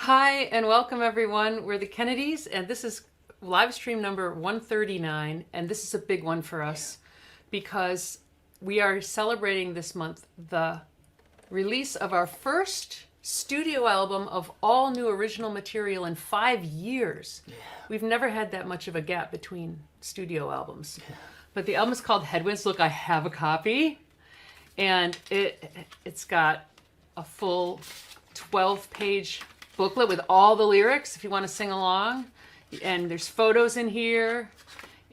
Hi and welcome everyone. We're the Kennedys and this is live stream number 139, and this is a big one for us because we are celebrating this month the release of our first studio album of all new original material in 5 years. Yeah. We've never had that much of a gap between studio albums. Yeah. But the album is called Headwinds. Look, I have a copy, and it's got a full 12-page booklet with all the lyrics if you want to sing along, and there's photos in here,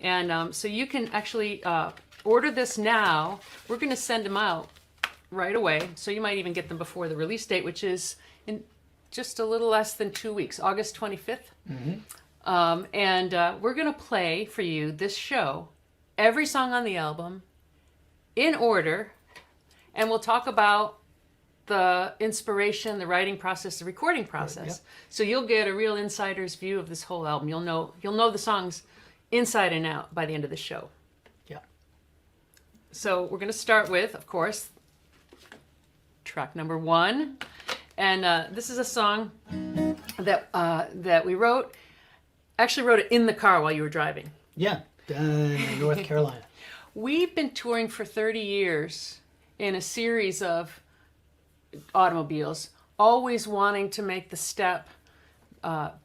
and so you can actually order this now. We're going to send them out right away, so you might even get them before the release date, which is in just a little less than 2 weeks, August 25th. Mm-hmm. And we're going to play for you this show, every song on the album, in order, and we'll talk about the inspiration, the writing process, the recording process. Yep. So you'll get a real insider's view of this whole album. You'll know the songs inside and out by the end of the show. Yeah. So we're going to start with, of course, track number 1, and this is a song that we wrote. Actually, wrote it in the car while you were driving. Yeah, North Carolina. We've been touring for 30 years in a series of automobiles, always wanting to make the step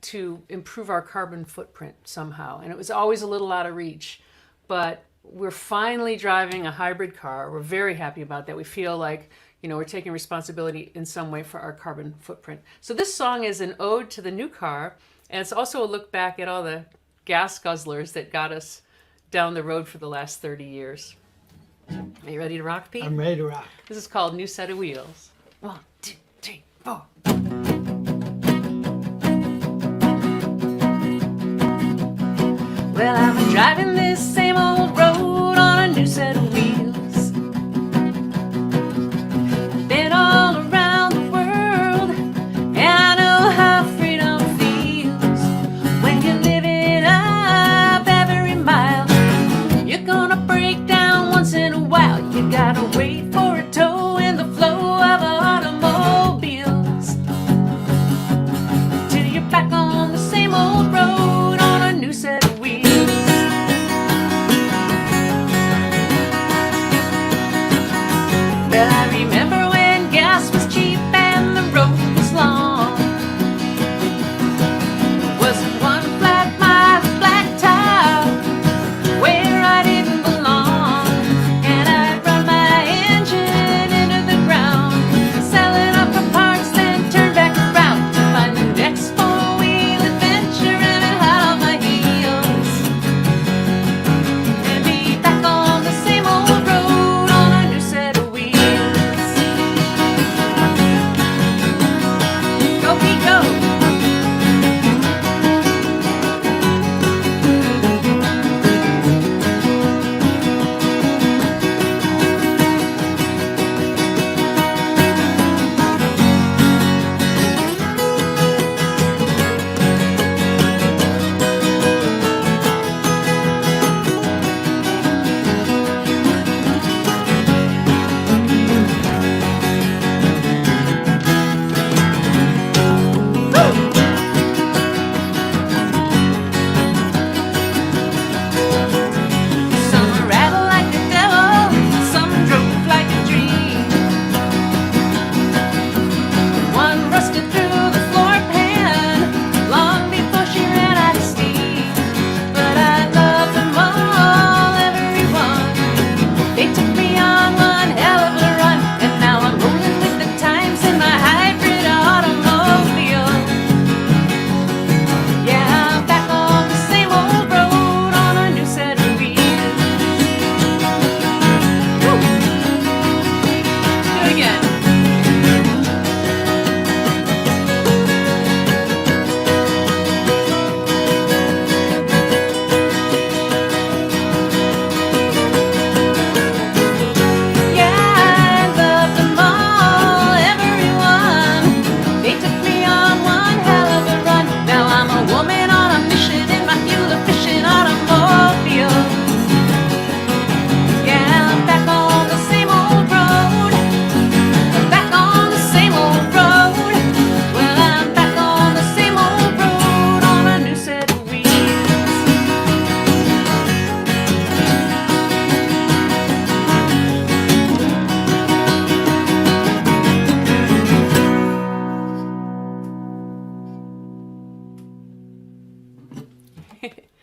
to improve our carbon footprint somehow. And it was always a little out of reach. But we're finally driving a hybrid car. We're very happy about that. We feel like, we're taking responsibility in some way for our carbon footprint. So this song is an ode to the new car, and it's also a look back at all the gas guzzlers that got us down the road for the last 30 years. Are you ready to rock, Pete? I'm ready to rock. This is called New Set of Wheels. 1, 2, 3, 4. Well, I'm driving this same old road on a new set of wheels. Been all around the world, and I know how freedom feels. When you're living up every mile, you're gonna break down once in a while. You gotta wait for a tow in the flow of automobiles till you're back on the same old road on a new set of wheels.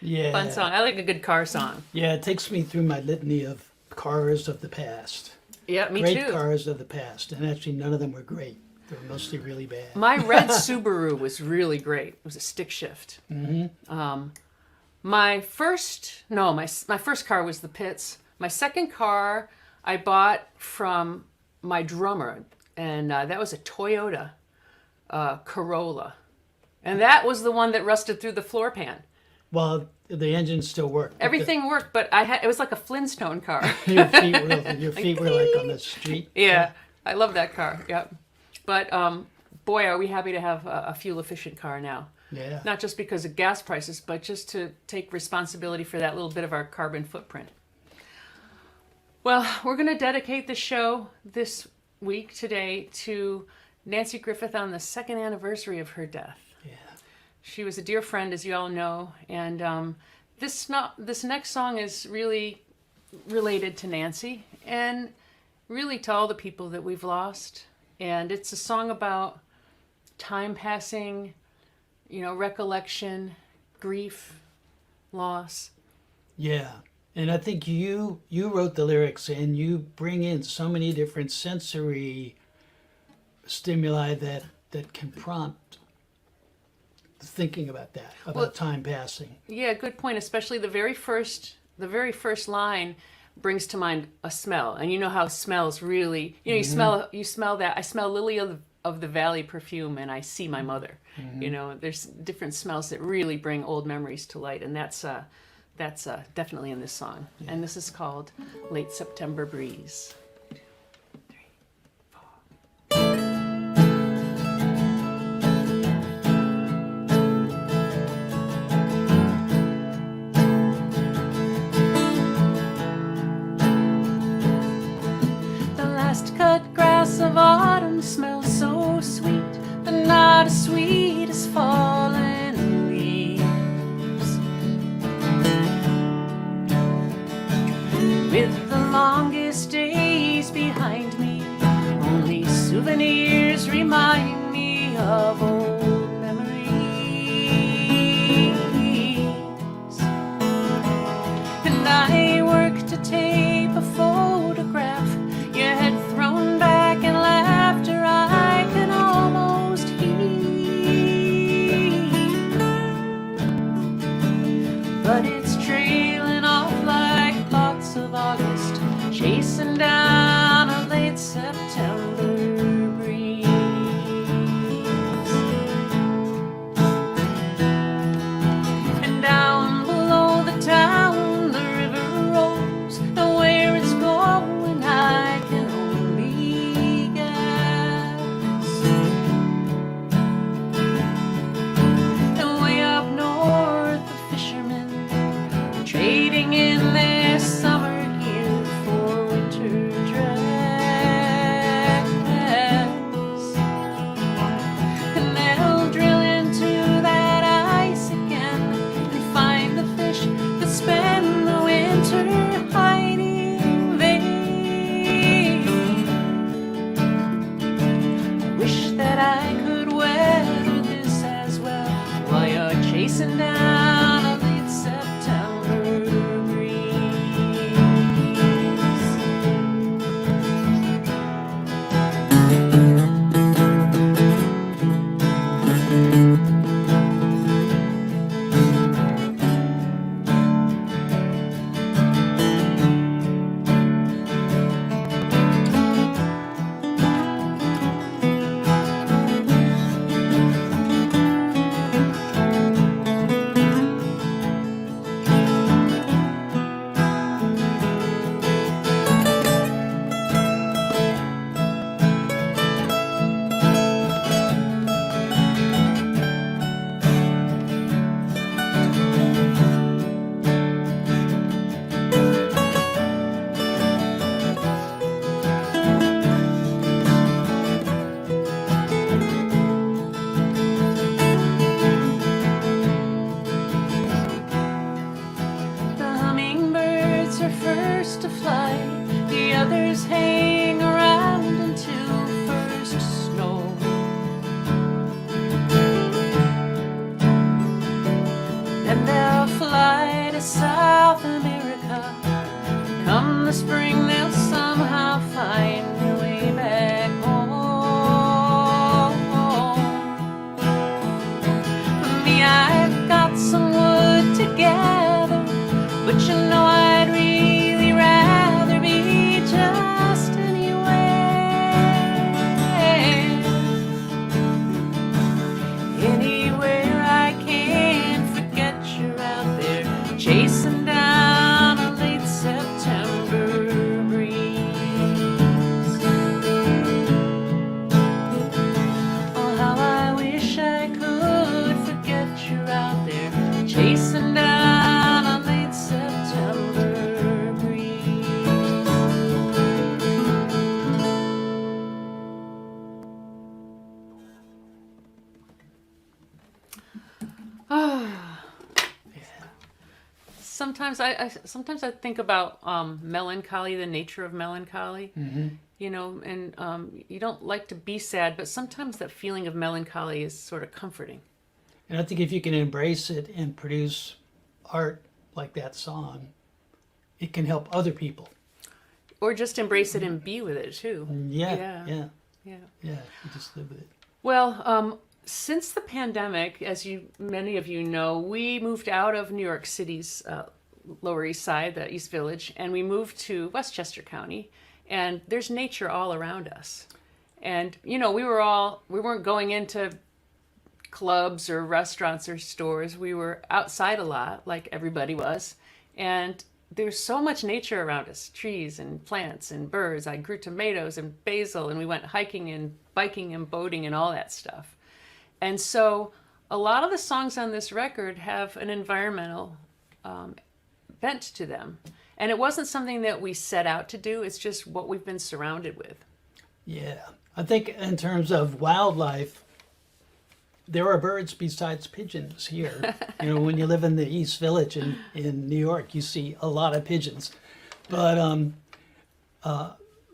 Yeah. Fun song. I like a good car song. Yeah, it takes me through my litany of cars of the past. Yeah, me Great too. cars of the past. And actually, none of them were great. They were mostly really bad. My red Subaru was really great. It was a stick shift. My first car was the Pitts. My second car I bought from my drummer, and that was a Toyota Corolla. And that was the one that rusted through the floor pan. Well, the engine still worked. Everything worked, but it was like a Flintstone car. Your feet were like on the street. Yeah, I love that car. Yep. But boy, are we happy to have a fuel-efficient car now. Yeah. Not just because of gas prices, but just to take responsibility for that little bit of our carbon footprint. Well, we're going to dedicate the show this week today to Nancy Griffith on the 2nd anniversary of her death. Yeah. She was a dear friend, as you all know, and this next song is really related to Nancy and really to all the people that we've lost. And it's a song about time passing, recollection, grief, loss. Yeah. And I think you wrote the lyrics, and you bring in so many different sensory stimuli that can prompt thinking about that, about time passing. Yeah, good point. Especially the very first line brings to mind a smell, and you know how smells really. You smell that. I smell lily of the valley perfume, and I see my mother. There's different smells that really bring old memories to light, and that's definitely in this song. Yeah. And this is called Late September Breeze. Of autumn smells so sweet, but not as sweet as fallen leaves. With the longest days behind me, only souvenirs remind me of old memories. And I work to tape a photograph you had thrown back in laughter I can almost hear, but it's trailing off like thoughts of August, chasing down a late September breeze. And down below the town the river rolls, and where it's going I can only guess. And way up north the fishermen are trading in their summer gear for winter dress. And they'll drill into that ice again and find the fish that spend the winter hiding there. I wish that I could weather this as well while you're chasing down a late September breeze. whispering they'll somehow find their way back home. Me, I've got some wood to gather, but you know I'd really rather be just anywhere. Anywhere I can forget you're out there chasing down a late September breeze. Oh, how I wish I could forget you're out there chasing down a late September breeze. Sometimes I think about melancholy, the nature of melancholy. You know, and you don't like to be sad, but sometimes that feeling of melancholy is sort of comforting. And I think if you can embrace it and produce art like that song, it can help other people. Or just embrace it and be with it too. Yeah. Yeah. You just live with it. Well, since the pandemic, as many of you know, we moved out of New York City's Lower East Side, the East Village, and we moved to Westchester County. And there's nature all around us. And, you know, we weren't going into clubs or restaurants or stores. We were outside a lot, like everybody was. And there's so much nature around us, trees and plants and birds. I grew tomatoes and basil, and we went hiking and biking and boating and all that stuff. And so a lot of the songs on this record have an environmental bent to them. And it wasn't something that we set out to do. It's just what we've been surrounded with. Yeah. I think in terms of wildlife, there are birds besides pigeons here. You know, when you live in the East Village in New York, you see a lot of pigeons. But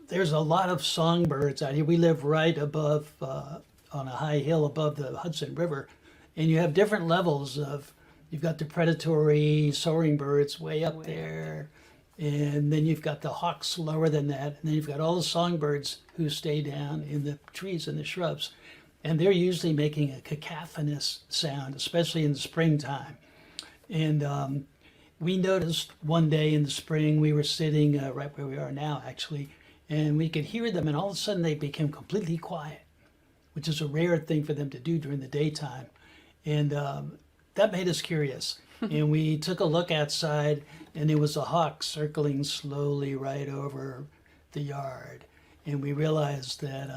there's a lot of songbirds out here. We live right above, on a high hill above the Hudson River. And you have different levels of, you've got the predatory soaring birds way up there. And then you've got the hawks lower than that. And then you've got all the songbirds who stay down in the trees and the shrubs. And they're usually making a cacophonous sound, especially in the springtime. And we noticed one day in the spring, we were sitting right where we are now, actually, and we could hear them, and all of a sudden they became completely quiet, which is a rare thing for them to do during the daytime. And that made us curious. And we took a look outside, and there was a hawk circling slowly right over the yard. And we realized that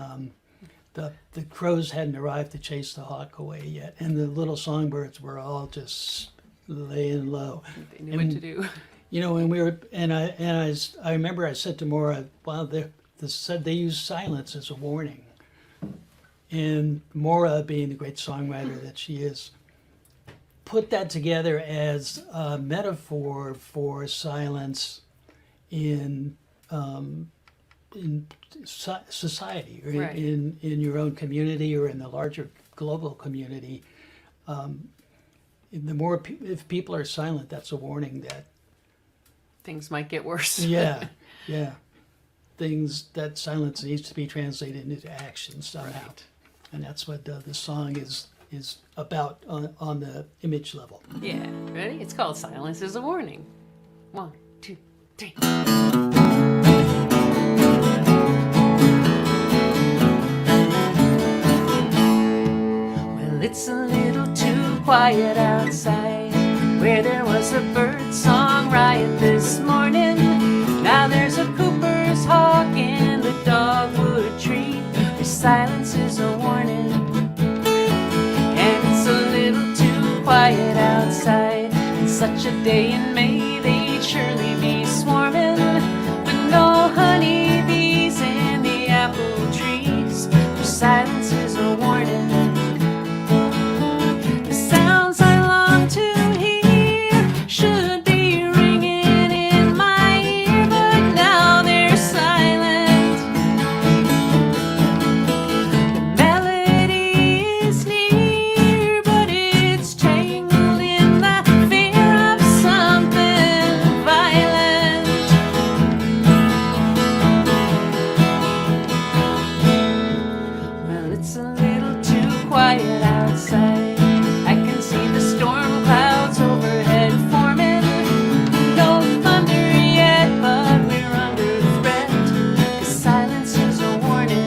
the crows hadn't arrived to chase the hawk away yet, and the little songbirds were all just laying low. They knew what to do. You know, when we were, I remember I said to Maura, "Wow, they use silence as a warning." And Maura, being the great songwriter that she is, put that together as a metaphor for silence in society, or Right. in your own community, or in the larger global community. The more if people are silent, that's a warning that Things might get worse. yeah, things, that silence needs to be translated into action somehow. Right. And that's what the song is about on the image level. Yeah. Ready? It's called Silence is a Warning. 1, 2, 3. Well, it's a little too quiet outside, where there was a bird song riot this morning. Now there's a Cooper's hawk in the dogwood tree, where silence is a warning. And it's a little too quiet outside. It's such a day in May, they'd surely be swarming, with no honeybees in the apple trees, where silence is a warning. The sounds I long to hear should be ringing in my ear, but now they're silent. The melody is near, but it's tangled in the fear of some quiet outside. I can see the storm clouds overhead forming. No thunder yet, but we're under threat. The silence is a warning.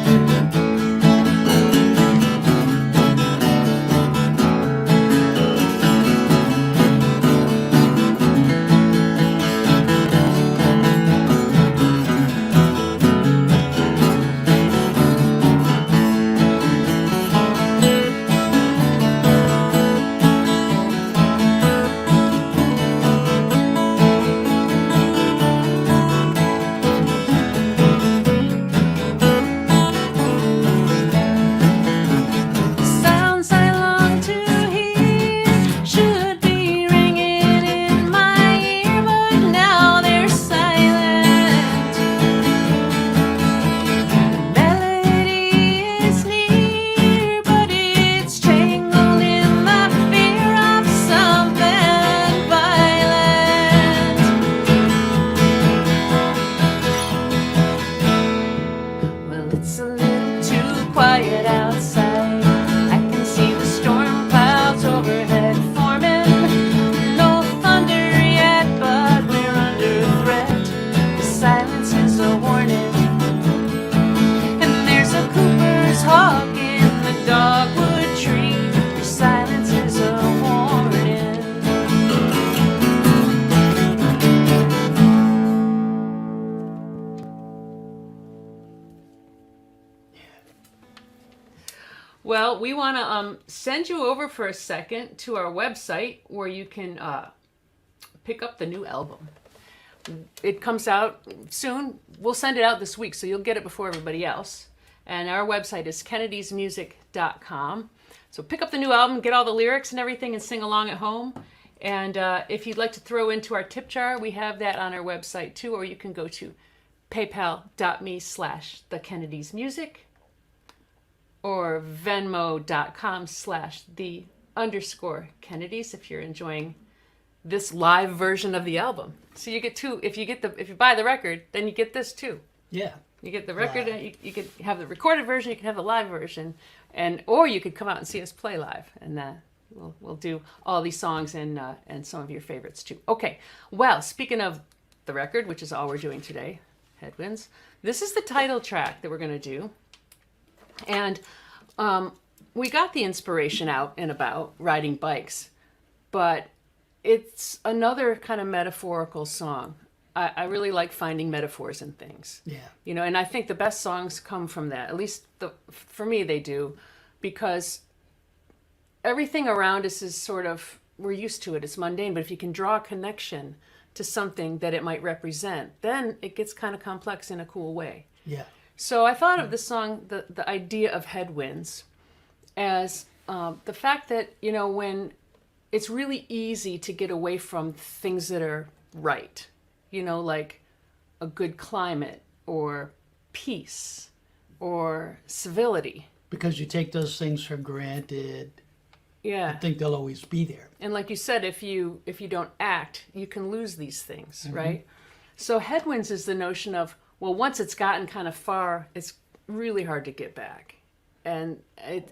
Sounds I long to hear should be ringing in my ear, but now they're silent. The melody is near, but it's tangled in the fear of something violent. Well, it's a little too quiet outside. I can see the storm clouds overhead forming. No thunder yet, but we're under threat. The silence is a warning. And there's a Cooper's hawk in the dogwood tree. The silence is a warning. Well, we want to send you over for a second to our website where you can pick up the new album. It comes out soon. We'll send it out this week, so you'll get it before everybody else. And our website is kennedysmusic.com. So pick up the new album, get all the lyrics and everything, and sing along at home. And if you'd like to throw into our tip jar, we have that on our website too, or you can go to paypal.me/thekennedysmusic or venmo.com/the_Kennedys if you're enjoying this live version of the album. So you get two. If you buy the record, then you get this too. Yeah. You get the record. You could have the recorded version. You can have the live version, or you could come out and see us play live, and we'll do all these songs and some of your favorites too. Okay. Well, speaking of the record, which is all we're doing today, Headwinds. This is the title track that we're going to do. And we got the inspiration out and about riding bikes, but it's another kind of metaphorical song. I really like finding metaphors in things. Yeah. You know, and I think the best songs come from that. At least for me, they do, because everything around us is sort of, we're used to it. It's mundane, but if you can draw a connection to something that it might represent, then it gets kind of complex in a cool way. Yeah. So I thought of the song, the idea of Headwinds, as the fact that, you know, when it's really easy to get away from things that are right, you know, like a good climate or peace or civility. Because you take those things for granted. Yeah. I think they'll always be there. And like you said, if you don't act, you can lose these things, right? So Headwinds is the notion of, well, once it's gotten kind of far, it's really hard to get back. And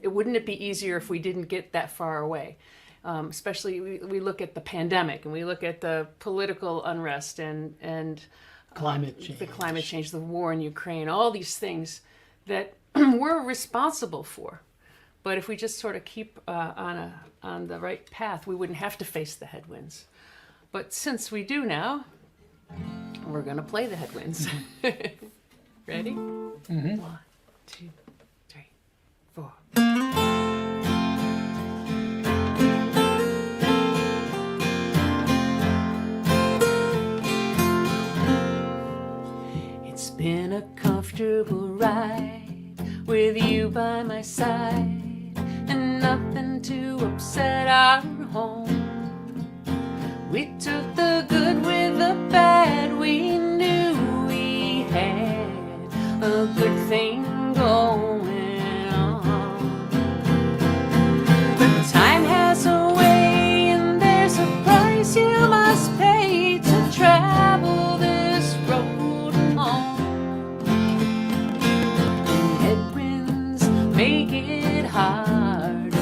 wouldn't it be easier if we didn't get that far away? Especially we look at the pandemic and we look at the political unrest and Climate change. the climate change, the war in Ukraine, all these things that we're responsible for. But if we just sort of keep on the right path, we wouldn't have to face the headwinds. But since we do now, we're going to play the headwinds. Ready? Mm-hmm. 1, 2, 3, 4. It's been a comfortable ride with you by my side, and nothing to upset our home. We took the good with the bad, we knew we had a good thing going on. But time has a way, and there's a price you must pay to travel this road alone. And headwinds make it harder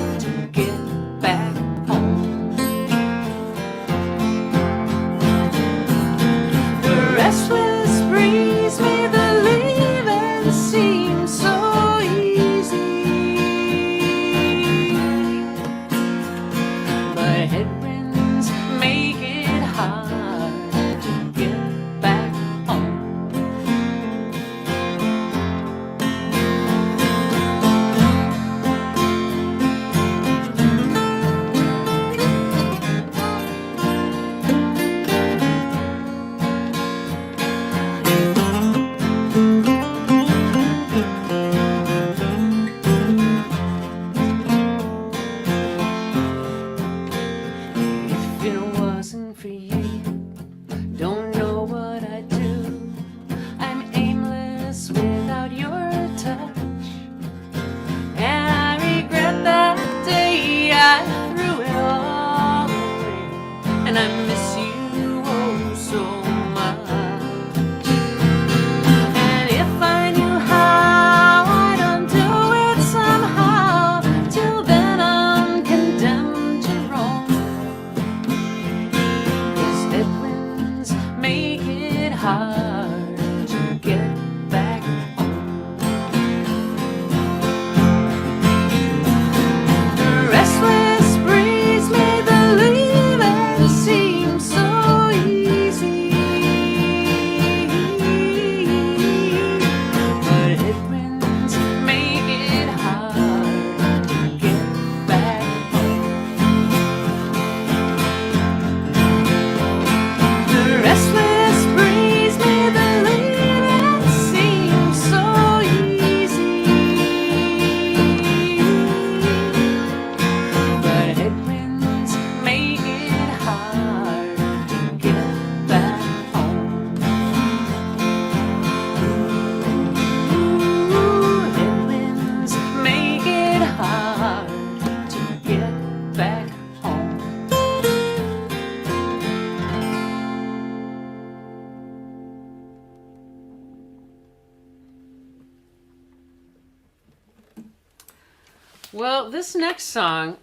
Well, this next song,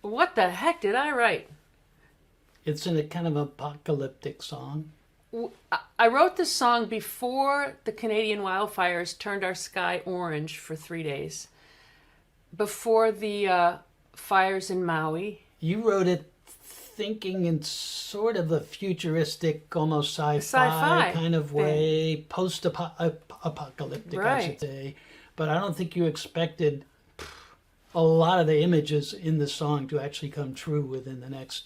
what the heck did I write? It's in a kind of apocalyptic song. I wrote this song before the Canadian wildfires turned our sky orange for 3 days. Before the fires in Maui. You wrote it thinking in sort of a futuristic, almost sci-fi, Sci-fi kind of way, post-apocalyptic, I should Right. say. But I don't think you expected a lot of the images in the song to actually come true within the next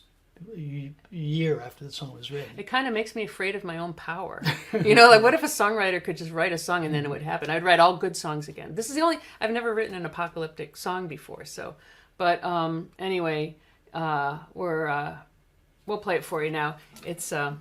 year after the song was written. It kind of makes me afraid of my own power. You know, like what if a songwriter could just write a song and then it would happen? I'd write all good songs again. This is the only, I've never written an apocalyptic song before, so. But anyway, we'll play it for you now. It's, I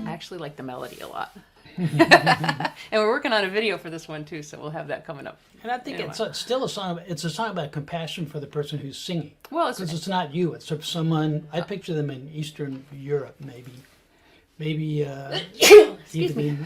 actually like the melody a lot. And we're working on a video for this one too, so we'll have that coming up. And I think Anyway. it's still a song. It's a song about compassion for the person who's singing. Well, Because it's not you. It's someone. I picture them in Eastern Europe, maybe. Excuse me.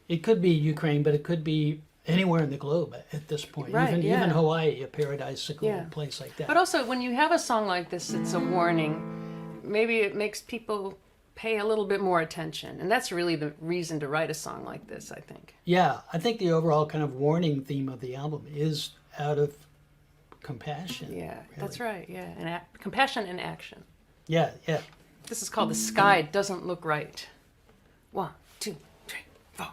It could be Ukraine, but it could be anywhere in the globe at this point. Right, even yeah. Hawaii, a paradisical Yeah. place like that. But also, when you have a song like this, it's a warning. Maybe it makes people pay a little bit more attention. And that's really the reason to write a song like this, I think. Yeah, I think the overall kind of warning theme of the album is out of compassion. Yeah, really. that's right. Yeah, and compassion in action. Yeah, yeah. This is called The Sky Doesn't Look Right. 1, 2, 3, 4.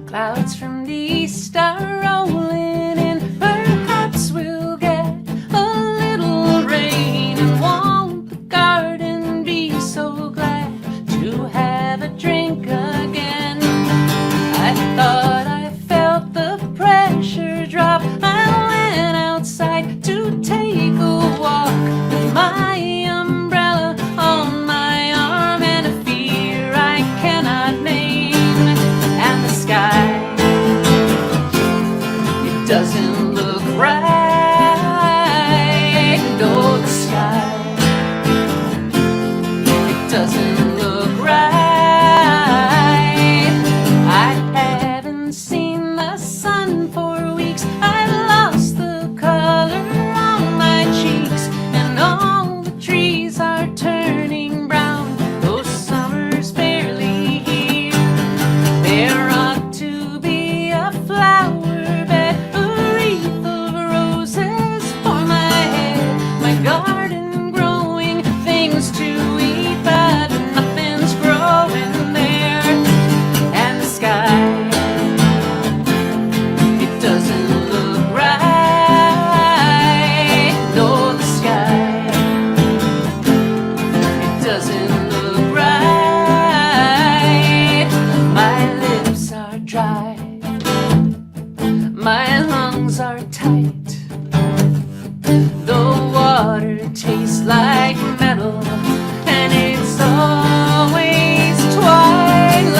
Clouds from the east are rolling in. Perhaps we'll get a little rain. And won't the garden be so glad to have a drink again? I thought I felt the pressure drop. I went outside to take a walk with my umbrella on my arm and a fear I cannot name. And the sky, it doesn't look right. No, the sky, it doesn't look right. I haven't seen the sun for weeks. I've lost the color on my cheeks, and all the trees are turning brown, though summer's barely here. There ought to be a flower bed, a wreath of roses for my head, my garden growing things to eat, but nothing's growing there. And the sky, it doesn't look right. No, the sky, it doesn't look right. My lips are dry, my lungs are tight. The water tastes like metal, and it's always twilight.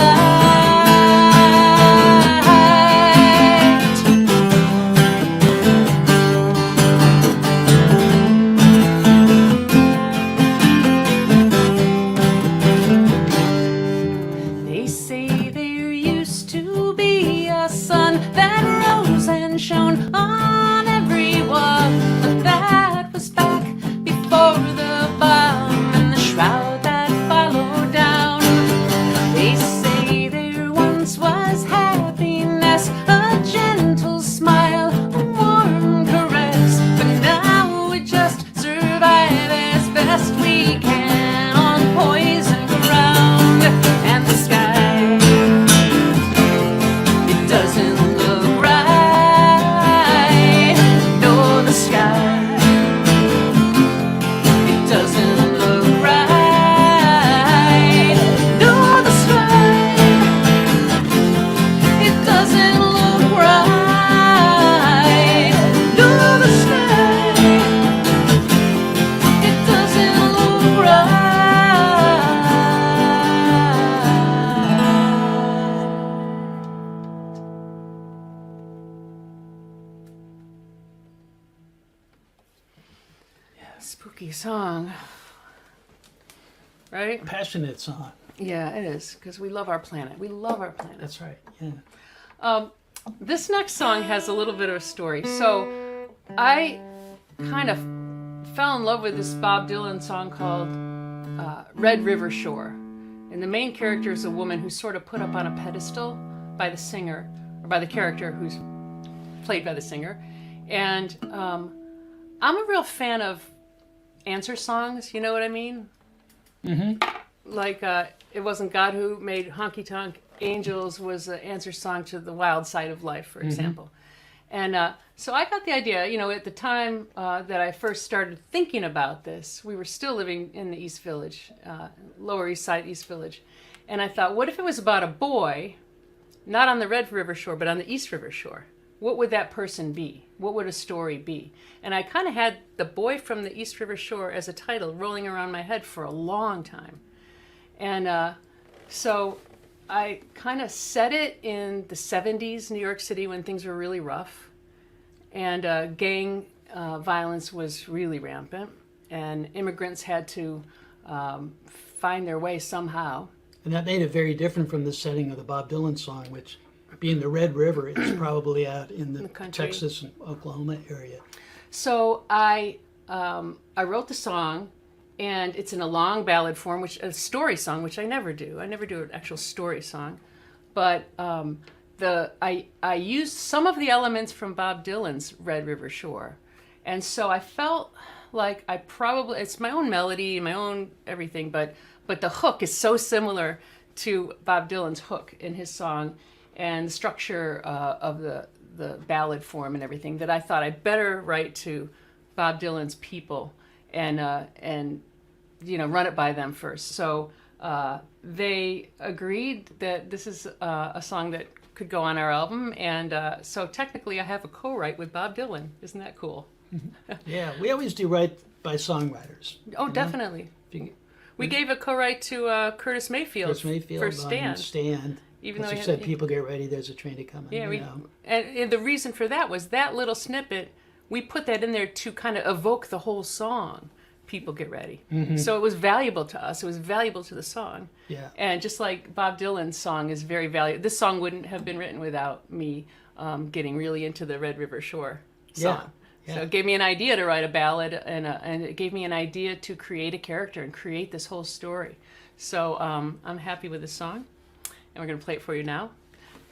They say there used to be a sun that rose and shone on everyone, but that spooky song. Right? Passionate song. Yeah, it is, because we love our planet. We love our planet. That's right. Yeah. This next song has a little bit of a story. So I kind of fell in love with this Bob Dylan song called Red River Shore. And the main character is a woman who's sort of put up on a pedestal by the singer, or by the character who's played by the singer. And I'm a real fan of answer songs, you know what I mean? Mm-hmm. Like, It Wasn't God Who Made Honky Tonk Angels was an answer song to The Wild Side of Life, for example. And so I got the idea, you know, at the time that I first started thinking about this, we were still living in the East Village, Lower East Side, East Village. And I thought, what if it was about a boy, not on the Red River Shore, but on the East River Shore? What would that person be? What would a story be? And I kind of had The Boy from the East River Shore as a title rolling around my head for a long time. And so I kind of set it in the 70s, New York City, when things were really rough. And gang violence was really rampant. And immigrants had to find their way somehow. And that made it very different from the setting of the Bob Dylan song, which, being the Red River, is probably out in the country. Texas and Oklahoma area. So I wrote the song, and it's in a long ballad form, which a story song, which I never do. I never do an actual story song, but I used some of the elements from Bob Dylan's Red River Shore, and so I felt like it's my own melody, my own everything, but the hook is so similar to Bob Dylan's hook in his song, and the structure of the ballad form and everything, that I thought I'd better write to Bob Dylan's people and you know, run it by them first. So they agreed that this is a song that could go on our album, and so technically I have a co-write with Bob Dylan. Isn't that cool? Yeah, we always do write by songwriters. Oh, definitely. We gave a co-write to Curtis Mayfield, Chris Mayfield for Stand. Stand. Even As though you said, people get ready, there's a train to come. Yeah, and the reason for that was that little snippet, we put that in there to kind of evoke the whole song. People get ready. Mm-hmm. So it was valuable to us. It was valuable to the song. Yeah. And just like Bob Dylan's song is very valuable. This song wouldn't have been written without me getting really into the Red River Shore song. Yeah. So it gave me an idea to write a ballad, and it gave me an idea to create a character and create this whole story. So I'm happy with this song, and we're going to play it for you now.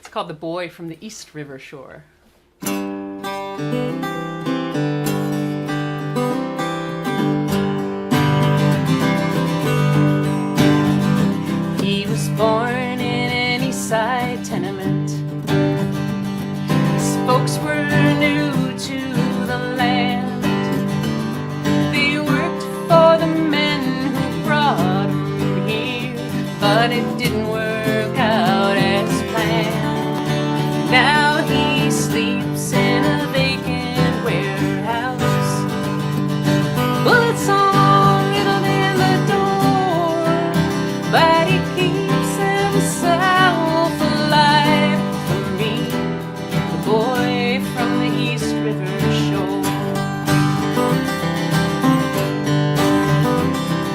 It's called The Boy from the East River Shore. He was born in an East Side tenement. His folks were new to the land. They worked for the men who brought him here, but it didn't work out as planned. Now he sleeps in a vacant warehouse. Bullets all riddled in the door, but he keeps himself alive for me, the boy from the East River Shore.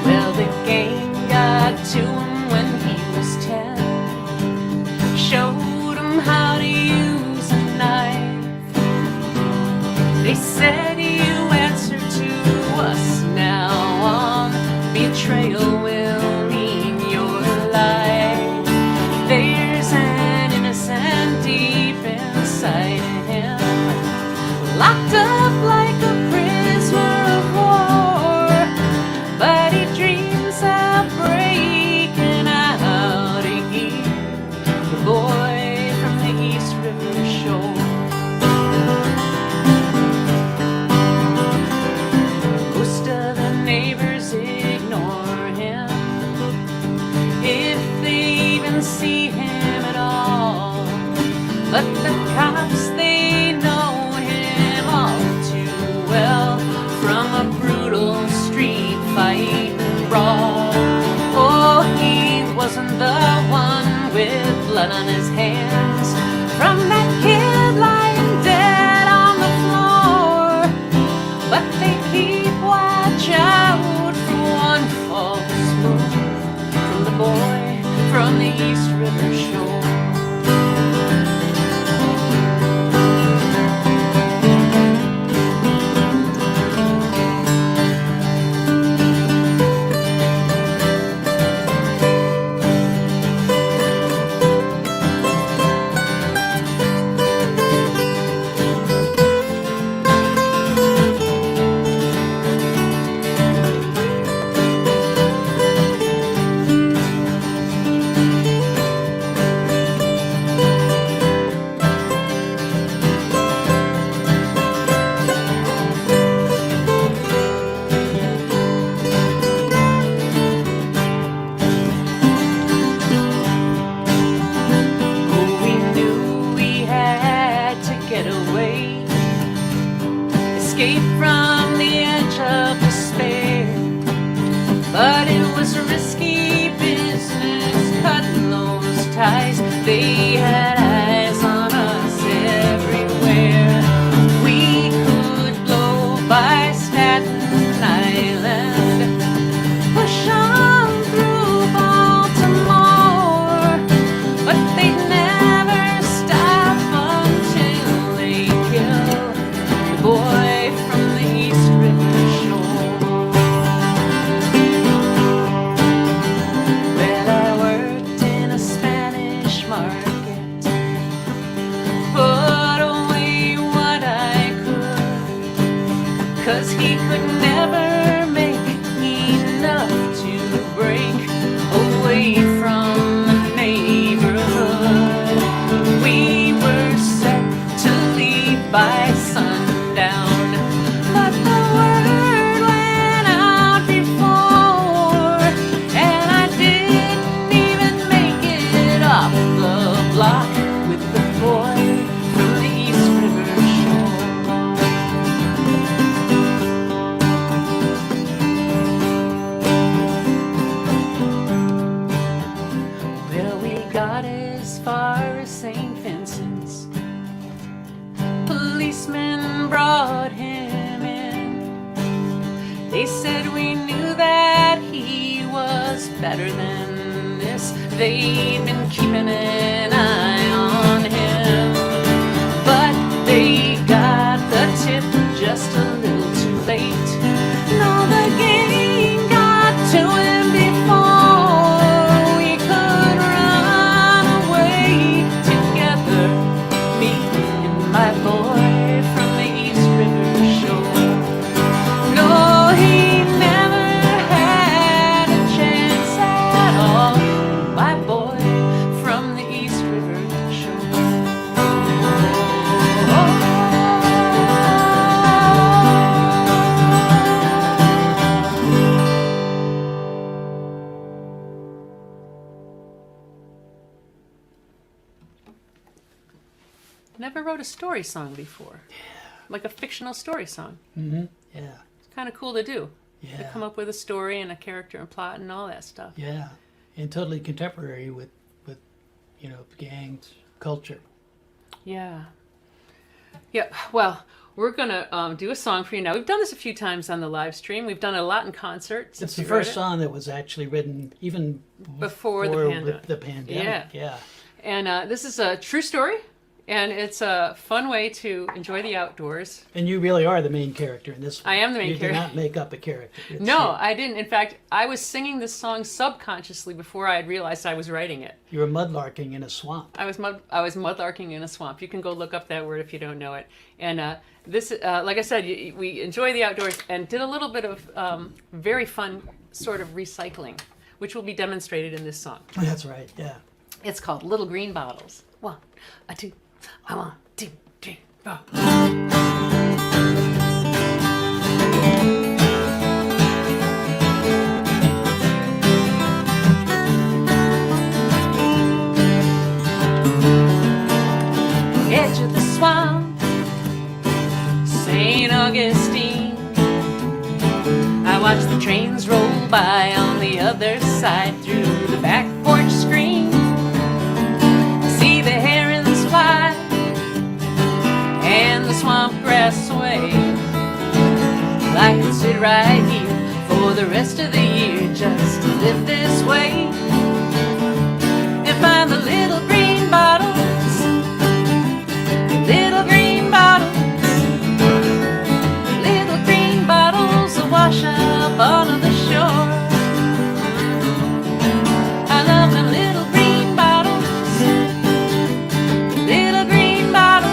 Well, the gang got to him when he was 10. the East River shore. Escape from the edge of despair, but it was risky business cutting those ties. They had eyes on us everywhere. We could blow by Staten Island, push on through Baltimore, but they'd never stop until they killed the boy from the East River shore. Well, I worked in a Spanish market, put away what I could, 'cause he could never make enough to break away from the neighborhood. We were set to leave by sundown, but the word went out before, and I didn't even make it off the block with the boy from the East River shore. Well, we got as far as St. Vincent's. Policemen brought him in. They said we knew that he was better than this. They'd been keeping an eye on him, but they got the tip just a little too late. No, the gang got to him before we could run away together, me and my boy from the East River shore. No, he never had a chance at all, my boy from the East River shore. Never wrote a story song before. Like a fictional story song. Yeah, It's kind of cool to do. To yeah, come up with a story and a character and plot and all that stuff. yeah, and totally contemporary with gang culture. Yeah. Yeah. Well, we're gonna do a song for you now. We've done this a few times on the live stream. We've done it a lot in concert. It's the first song that was actually written even Before the pandemic. the pandemic. Yeah. And this is a true story, and it's a fun way to enjoy the outdoors. And you really are the main character in this one. I am the main You character. did not make up a character. It's No, you. I didn't. In fact, I was singing this song subconsciously before I had realized I was writing it. You were mudlarking in a swamp. I was mudlarking in a swamp. You can go look up that word if you don't know it. And this, like I said, we enjoy the outdoors and did a little bit of very fun sort of recycling, which will be demonstrated in this song. That's right, yeah. It's called Little Green Bottles. 1, 2, 1, 2, 3, 4. Edge of the swamp, St. Augustine. I watch the trains roll by on the other side through the back porch screen. See the herons fly and the swamp grass sway. I could sit right here for the rest of the year just to live this way. find the little green bottles, little green bottles, little green bottles that wash up onto the shore. I love them little green bottles, little green bottles,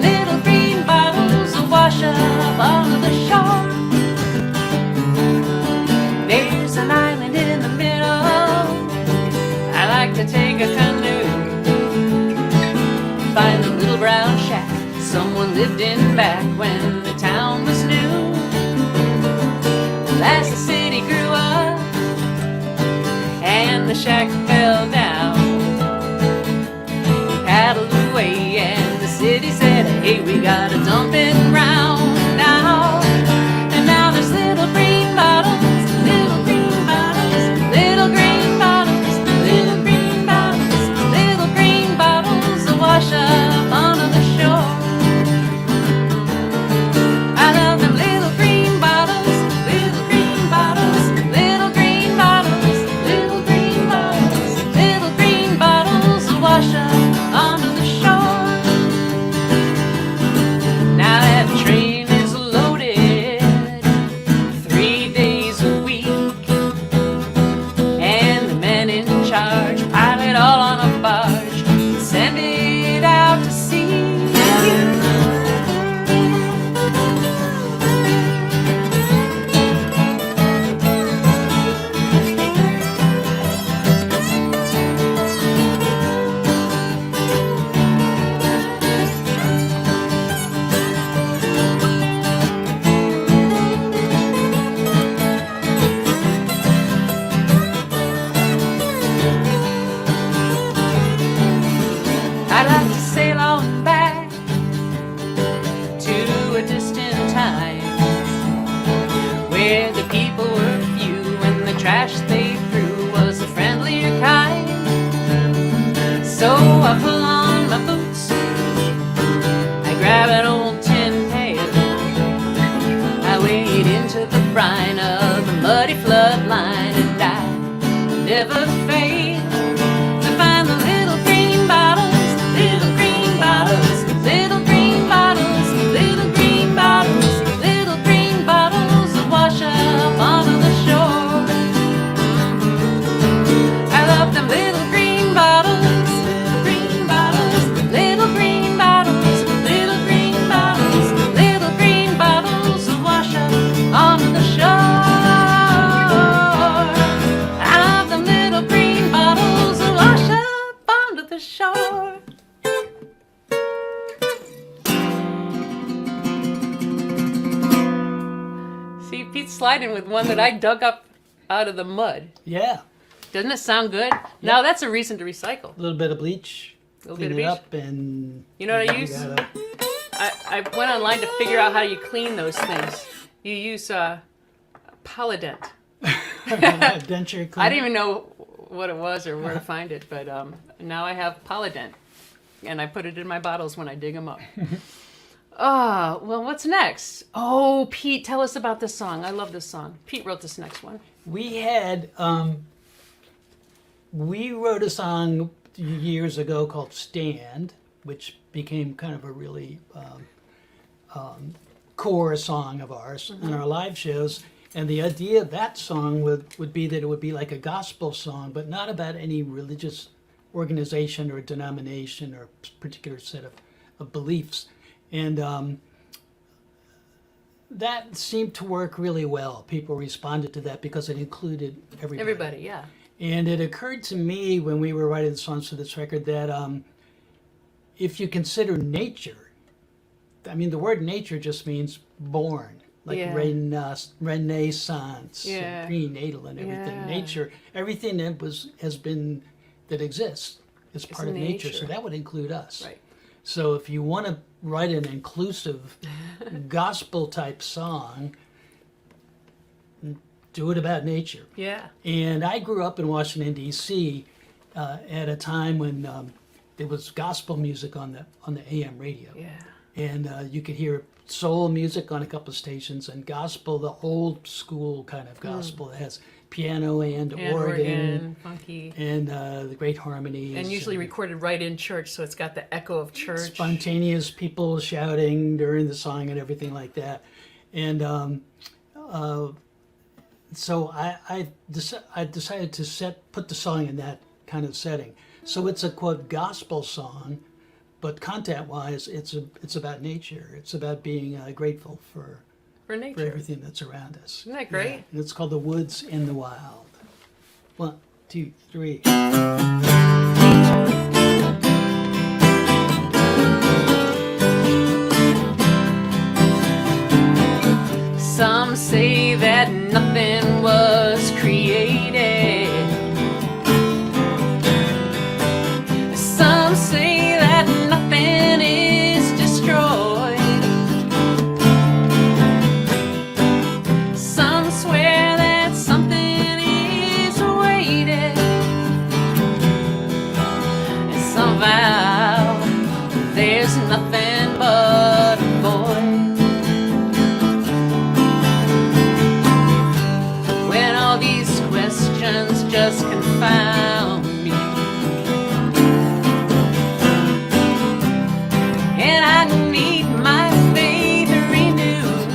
little green bottles that wash up onto the shore. There's an island in the middle, I like to take a canoe, find a little brown shack someone lived in back when the town was new. As the city grew up and the shack fell down, paddled away and the city said, hey, we gotta dump it round now. And now there's little green bottles, little green bottles, little green bottles, little green bottles, little green bottles that wash up onto the shore. I love them little green bottles, little green bottles, little green bottles, little green bottles, little green bottles that wash up onto the shore. Now that train is loaded 3 days a week, and the men in charge pile it all on a barge and send it out to sea. I'd like to sail on back to a distant time where the people were few and the trash they threw was a friendlier kind. So I pull on my boots, I grab an old tin pail, I wade into the brine of the muddy floodline, and I never fail to find the little green bottles, little green bottles, little green bottles, little green bottles, little green bottles that wash up onto the shore. I love them little green bottles, little green bottles, little green bottles, little green bottles, little green bottles that wash up onto the shore. I love them little green bottles that wash up onto the shore. See, Pete's sliding with one that I dug up out of the mud. Yeah, Doesn't it sound good? Now that's a reason to recycle. a little bit of bleach, A little clean bit it of up, and You know what I you use? gotta- I went online to figure out how you clean those things. You use Polydent. denture cleaner. I didn't even know what it was or where to find it, but now I have Polydent, and I put it in my bottles when I dig them up. Well, what's next? Oh, Pete, tell us about this song. I love this song. Pete wrote this next one. We had we wrote a song years ago called "Stand," which became kind of a really core song of ours in our live shows. And the idea of that song would be that it would be like a gospel song, but not about any religious organization or denomination or particular set of beliefs. And that seemed to work really well. People responded to that because it included everybody. Everybody, yeah. And it occurred to me when we were writing the songs for this record that if you consider nature, I mean, the word nature just means born, like Yeah. renaissance, Yeah. prenatal, and everything. Yeah. Nature, everything that exists is part of nature. nature. So that would include us. Right. So if you want to write an inclusive gospel type song, do it about nature. Yeah. And I grew up in Washington D.C. At a time when there was gospel music on the AM radio, Yeah. and you could hear soul music on a couple of stations and gospel, the old school kind of gospel that has piano and And organ, funky. and the great harmonies. And usually recorded right in church, so it's got the echo of church. Spontaneous people shouting during the song and everything like that. And so I decided to put the song in that kind of setting. So it's a quote gospel song, but content-wise, it's about nature. It's about being grateful for nature. everything that's around us. Isn't that great? Yeah. And it's called The Woods in the Wild. 1, 2, 3. Some say that nothing was created. Some say that nothing is destroyed. Some swear that something is waited. And some vow there's nothing but a void. When all these questions just confound me, and I need my faith renewed.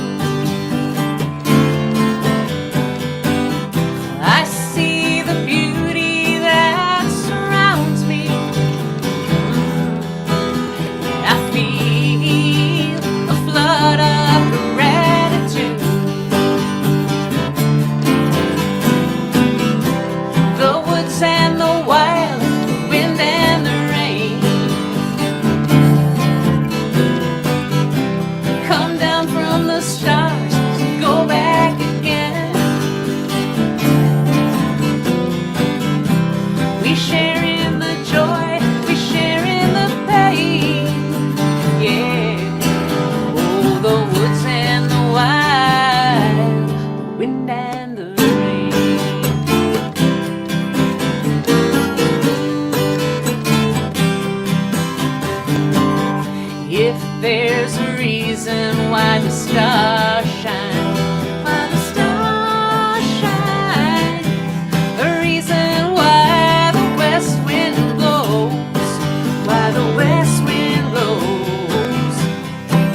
I see the beauty that surrounds me. I feel a flood of gratitude. The woods and the wild, the wind and the rain come down from the stars to go back again. We share in the joy, we share in the pain. Yeah. Oh, the woods and the wild, the wind and the rain. If there's a reason why the stars shine, why the stars shine, a reason why the west wind blows, why the west wind blows,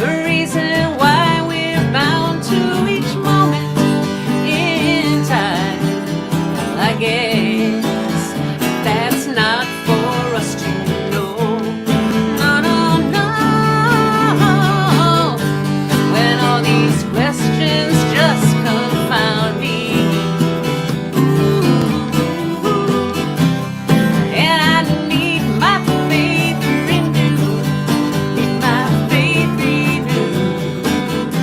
a reason why we're bound to each moment in time. I guess that's not for us to know. No, no, no. When all these questions just confound me. Ooh. And I need my faith renewed. Need my faith renewed.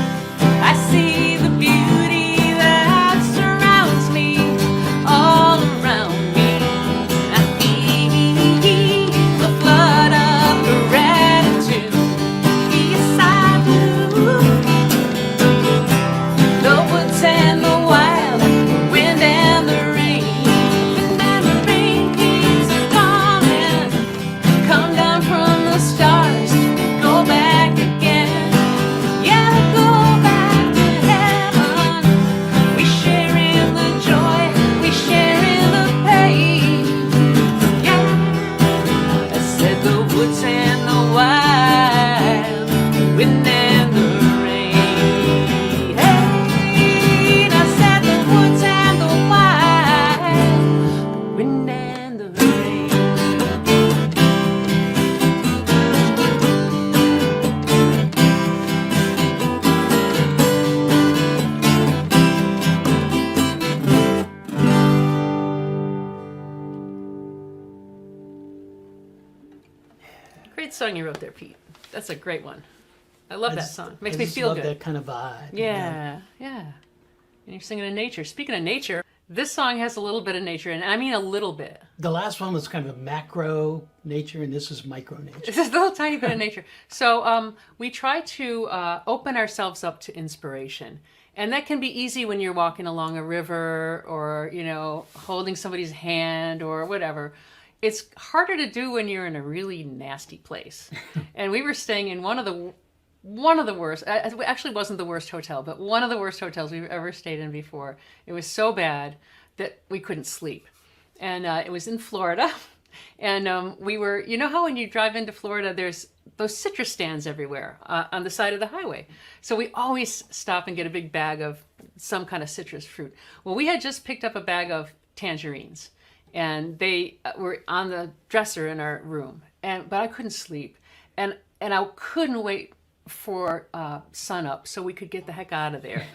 I see the beauty that surrounds me, all around me. I feel the flood of gratitude. Yes, I do. The woods and the wild, the wind and the rain. Wind and the rain keeps coming. Come down from the stars, go back again. Yeah, go back to heaven. We share in the joy, we share in the pain. Yeah, I said the woods and the wild, the wind and the rain. Hey, I said the woods and the wild, the wind and the rain. Great song you wrote there, Pete. That's a great one. I love that song. Makes I me just feel love good. that kind of vibe. you know? Yeah, yeah. And you're singing in nature. Speaking of nature, this song has a little bit of nature, and I mean a little bit. The last one was kind of macro nature, and this is micro nature. It's just a little tiny bit of nature. So we try to open ourselves up to inspiration. And that can be easy when you're walking along a river or, you know, holding somebody's hand or whatever. It's harder to do when you're in a really nasty place. And we were staying in one of the worst, it actually wasn't the worst hotel, but one of the worst hotels we've ever stayed in before. It was so bad that we couldn't sleep. And it was in Florida. And we were, you know how when you drive into Florida, there's those citrus stands everywhere on the side of the highway. So we always stop and get a big bag of some kind of citrus fruit. Well, we had just picked up a bag of tangerines, and they were on the dresser in our room. But I couldn't sleep, and I couldn't wait for sun up so we could get the heck out of there.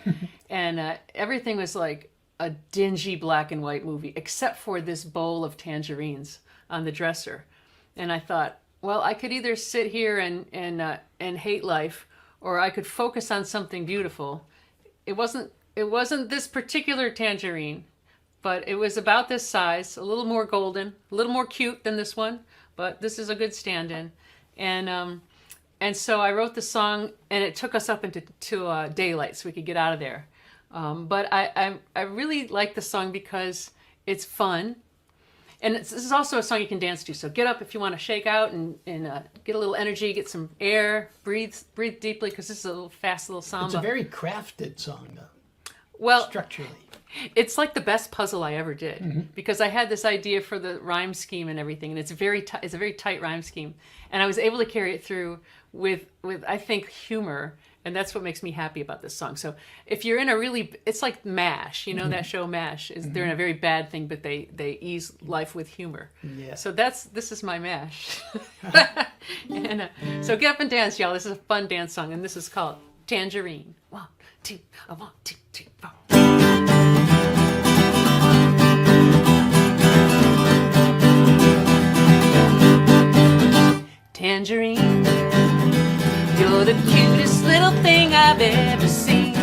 And everything was like a dingy black and white movie, except for this bowl of tangerines on the dresser. And I thought, well, I could either sit here and hate life, or I could focus on something beautiful. It wasn't this particular tangerine, but it was about this size, a little more golden, a little more cute than this one, but this is a good stand-in. And so I wrote the song, and it took us up into daylight so we could get out of there. But I really like the song because it's fun. And this is also a song you can dance to. So get up if you want to shake out and get a little energy, get some air, breathe deeply, because this is a little fast little samba. It's a very crafted song, though. Well, structurally. It's like the best puzzle I ever did, because I had this idea for the rhyme scheme and everything, and it's a very tight rhyme scheme, and I was able to carry it through with I think humor, and that's what makes me happy about this song. So if you're in it's like MASH, you know, that show MASH they're in a very bad thing, but they ease life with humor. Yeah. So this is my MASH. And so get up and dance, y'all. This is a fun dance song, and this is called Tangerine. 1, 2, 1, 2, 3, 4. Tangerine, you're the cutest little thing I've ever seen.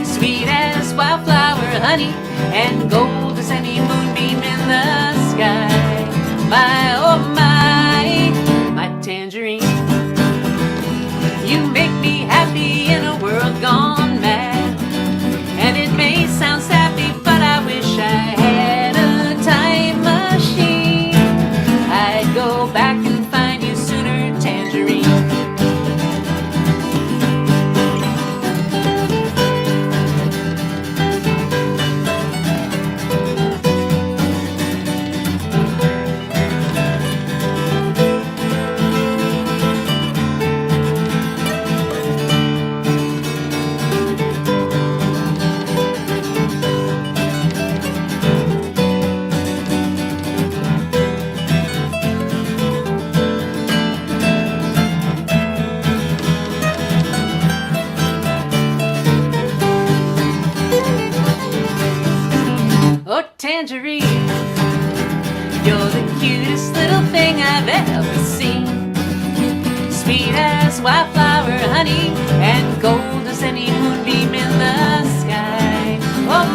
Sweet as wildflower honey, and gold as any moonbeam in the sky. My, oh my tangerine. You make me happy in a world gone mad. And it may sound sappy, but I wish I had a time machine. I'd go back and find you sooner, Tangerine. Oh, Tangerine, you're the cutest little thing I've ever seen. Sweet as wildflower honey, and gold as any moonbeam in the sky. Oh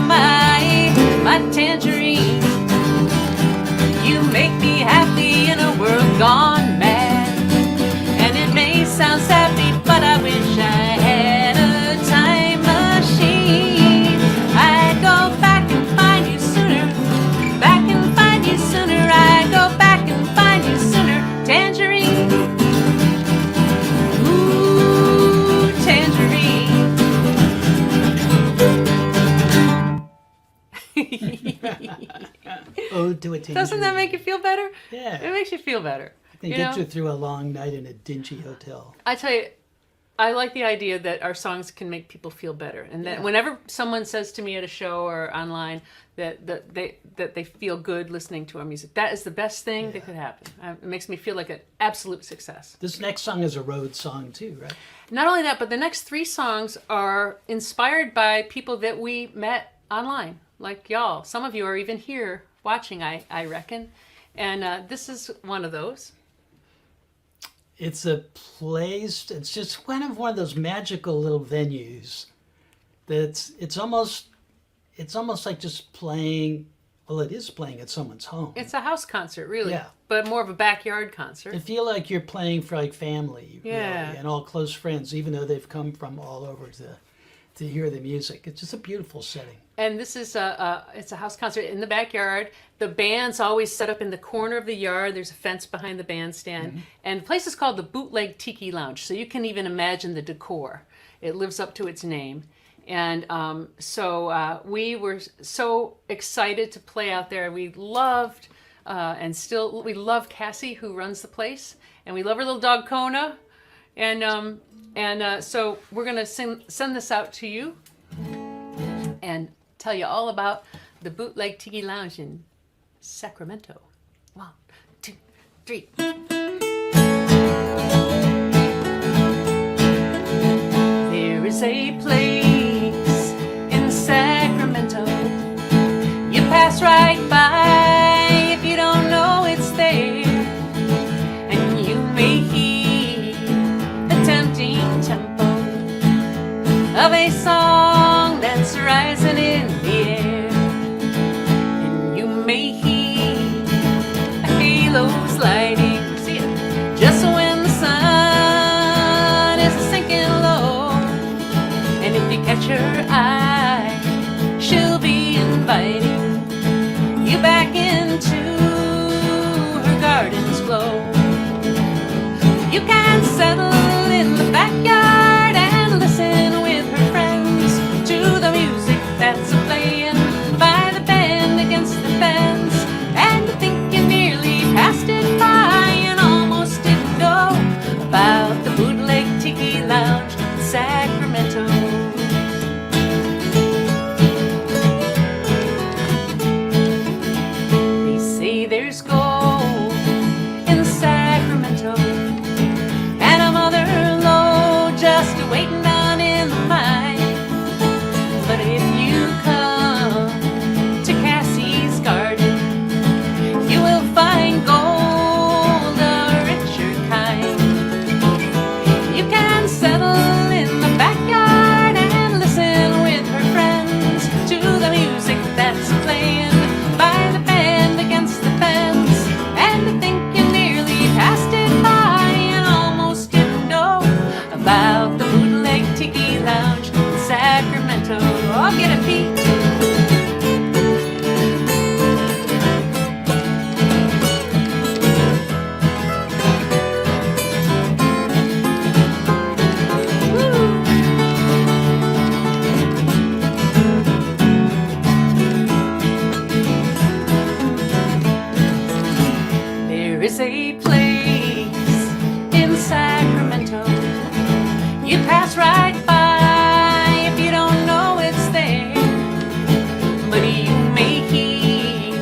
my tangerine. You make me happy in a world gone mad. And it may sound sappy, but I wish I had a time machine. I'd go back and find you sooner. Back and find you sooner. I'd go back and find you sooner. Tangerine. Ooh, tangerine. Ode to a Tangerine. Doesn't that make you feel better? Yeah. It makes you feel better. They get you through a long night in a dingy hotel. I tell you, I like the idea that our songs can make people feel better, and that whenever someone says to me at a show or online that they feel good listening to our music, that is the best thing that could happen. It makes me feel like an absolute success. This next song is a road song too, right? Not only that, but the next 3 songs are inspired by people that we met online, like y'all. Some of you are even here watching, I reckon, and this is one of those. It's a place. It's just kind of one of those magical little venues. It's almost like just playing. Well, it is playing at someone's home. It's a house concert, really, Yeah. but more of a backyard concert. I feel like you're playing for like family, Yeah. really, and all close friends, even though they've come from all over to hear the music. It's just a beautiful setting. And this is it's a house concert in the backyard. The band's always set up in the corner of the yard. There's a fence behind the bandstand. And the place is called the Bootleg Tiki Lounge, so you can even imagine the decor. It lives up to its name. And so we were so excited to play out there. We loved we love Cassie, who runs the place, and we love her little dog Kona. And so we're gonna send this out to you and tell you all about the Bootleg Tiki Lounge in Sacramento. 1, 2, 3. There is a place in Sacramento you pass right by if you don't know it's there, and you may hear the tempting tempo of a song that's rising in the air, and you may hear a halo's lighting, see it, just when the sun is sinking low, and if you catch her eye, she'll be inviting you back into her garden's glow. You can settle in the backyard and listen with her friends to the music that's playing by the band against the fence, and you think you nearly passed it by and almost didn't know about the Bootleg Tiki Lounge in Sacramento. They say there's gold in Sacramento, and a mother low just waiting down in the mine. But if you come to Cassie's garden, you will find gold, a richer kind. You can settle in the backyard and listen with her friends to the music that's playing by the band against the fence, and to think you nearly passed it by and almost didn't know about the Bootleg Tiki Lounge in Sacramento. Oh, get a peek. There is a place in Sacramento you pass right by if you don't know it's there, but you may hear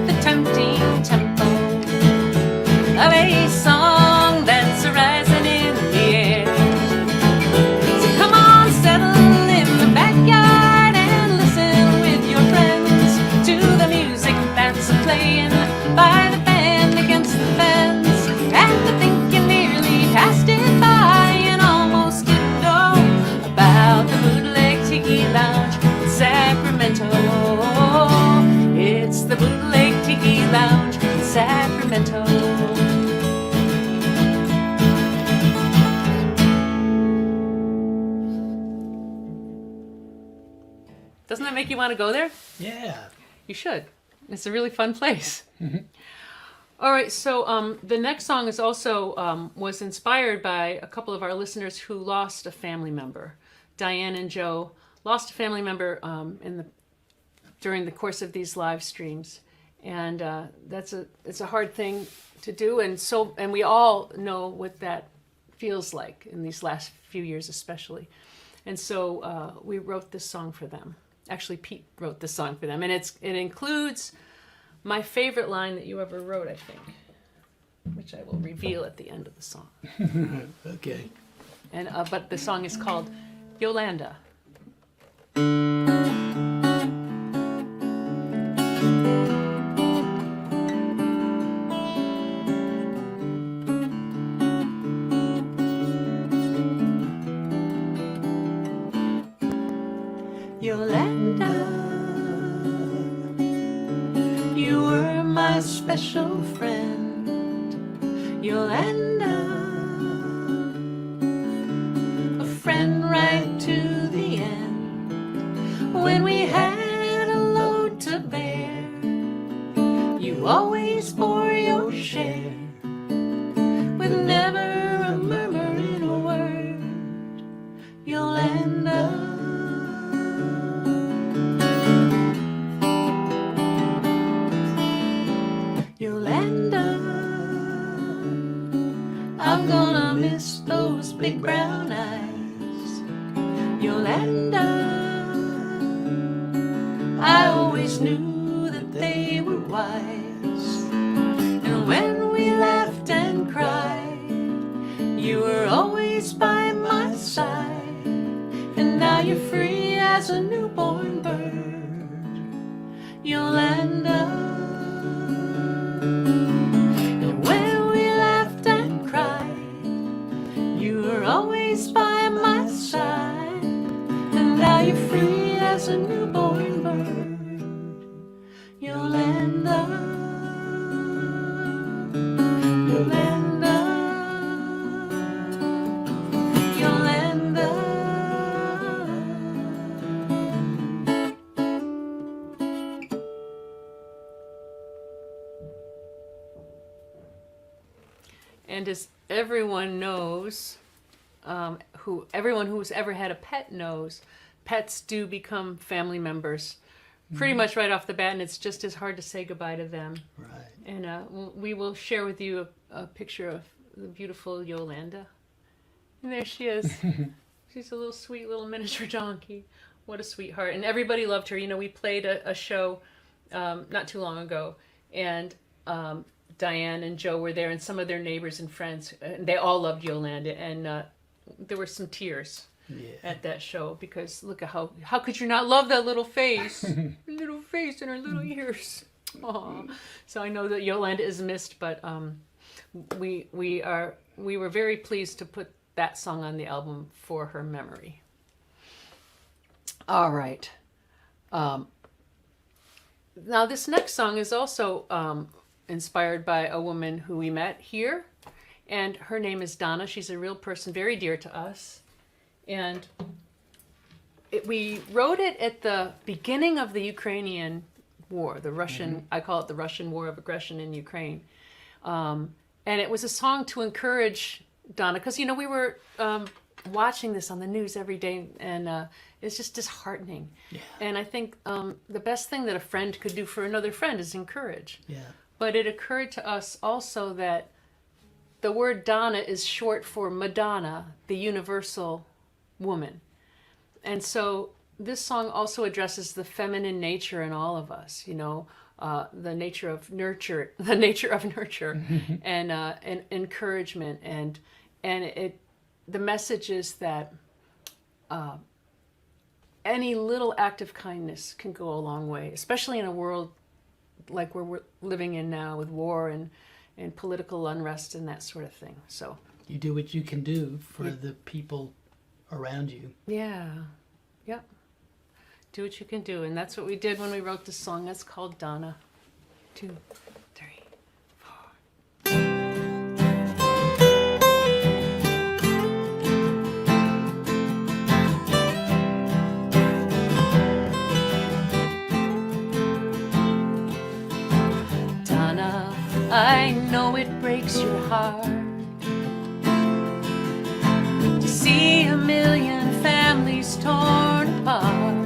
the tempting tempo of a song that's rising in the air. So come on, settle in the backyard and listen with your friends to the music that's playing by the band against the fence, and to think you nearly passed it by and almost didn't know about the Bootleg Tiki Lounge in Sacramento. It's the Bootleg Tiki Lounge in Sacramento. Doesn't that make you want to go there? Yeah. You should. It's a really fun place. All right, so the next song is also was inspired by a couple of our listeners who lost a family member. Diane and Joe lost a family member during the course of these live streams, and it's a hard thing to do, and we all know what that feels like in these last few years, especially. And so we wrote this song for them. Actually, Pete wrote this song for them, and it includes my favorite line that you ever wrote, I think, which I will reveal at the end of the song. Okay. And but the song is called Youll End Up. You'll end up. You were my special friend. You'll end up a friend right to the end. When we had a load to bear, you always bore your share, with never a murmur in a word. You'll end up. big brown eyes. You'll end up. I always knew that they were wise. And when we laughed and cried, you were always by my side. And now you're free as a newborn bird. You'll end up. And when we laughed and cried, you were always by my side. And now you're free as a newborn bird. You'll end up. You'll end up. You'll end up. And as everyone knows, everyone who's ever had a pet knows, pets do become family members pretty much right off the bat, and it's just as hard to say goodbye to them. Right. And we will share with you a picture of the beautiful Yolanda. And there she is. She's a little sweet little miniature donkey. What a sweetheart. And everybody loved her. You know, we played a show not too long ago, and Diane and Joe were there, and some of their neighbors and friends. And they all loved Yolanda, and there were some tears at that show, because look at how could you not love that little face? Her little face and her little ears. Aww. So I know that Yolanda is missed, but we were very pleased to put that song on the album for her memory. All right. Now this next song is also inspired by a woman who we met here, and her name is Donna. She's a real person, very dear to us. And we wrote it at the beginning of the Ukrainian war, the Russian, I call it the Russian war of aggression in Ukraine. And it was a song to encourage Donna, because, you know, we were watching this on the news every day, and it's just disheartening. Yeah. And I think the best thing that a friend could do for another friend is encourage. Yeah. But it occurred to us also that the word Donna is short for Madonna, the universal woman. And so this song also addresses the feminine nature in all of us, you know, the nature of nurture, and encouragement, and the message is that any little act of kindness can go a long way, especially in a world like we're living in now, with war and political unrest and that sort of thing. So you do what you can do for the people around you. Yeah. Yep. Do what you can do. And that's what we did when we wrote this song. That's called Donna. 2, 3, 4. Donna, I know it breaks your heart to see a million families torn apart.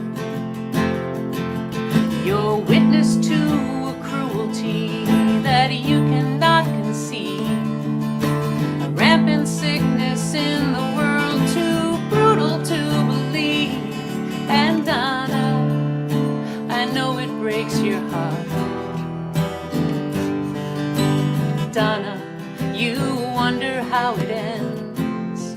You're witness to a cruelty that you cannot conceive, a rampant sickness in the world too brutal to believe. And Donna, I know it breaks your heart. Donna, you wonder how it ends.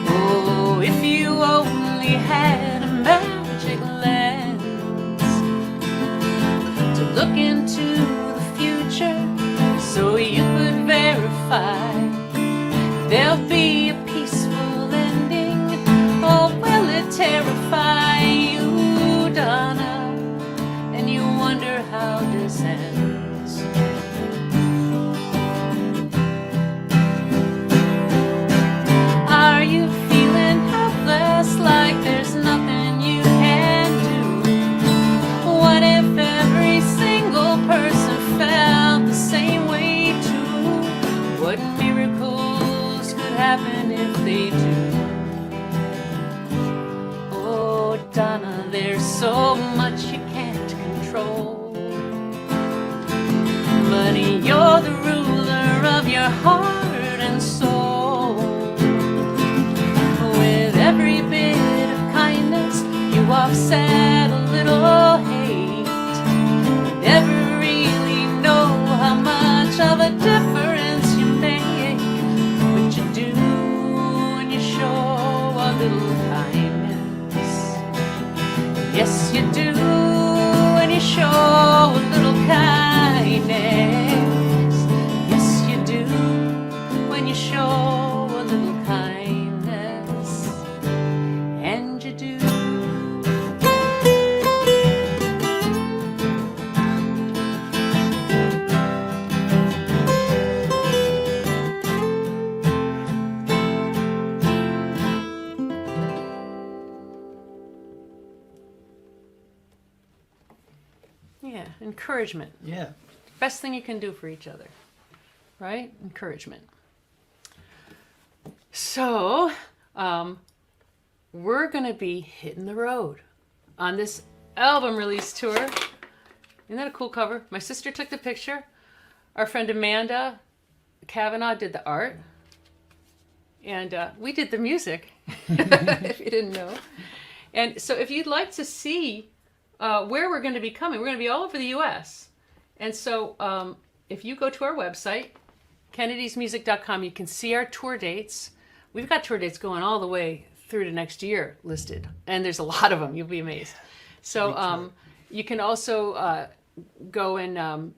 Oh, if you only had a magic lens to look into the future so you could verify there'll be a peaceful ending, or will it terrify you, Donna? And you wonder how this ends. Are you feeling helpless, like there's nothing you can do? What if every single person felt the same way too? What miracles could happen if they do? Oh, Donna, there's so much you can't control, but you're the ruler of your heart and soul. sad, a little hate. Never really know how much of a difference you make, but you do when you show a little kindness. Yes, you do when you show a little kindness. Yes, you do when you show a little kindness. And you do. Yeah, encouragement. Yeah. Best thing you can do for each other, right? Encouragement. So, we're going to be hitting the road on this album release tour. Isn't that a cool cover? My sister took the picture. Our friend Amanda Kavanaugh did the art. And we did the music, if you didn't know. And so if you'd like to see where we're going to be coming, we're going to be all over the U.S. And so if you go to our website, kennedysmusic.com, you can see our tour dates. We've got tour dates going all the way through to next year listed. And there's a lot of them. You'll be amazed. So you can also go and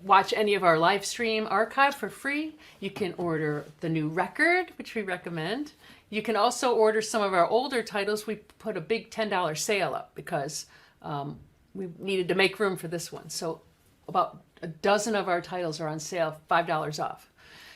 watch any of our live stream archive for free. You can order the new record, which we recommend. You can also order some of our older titles. We put a big $10 sale up because we needed to make room for this one. So about a dozen of our titles are on sale, $5 off.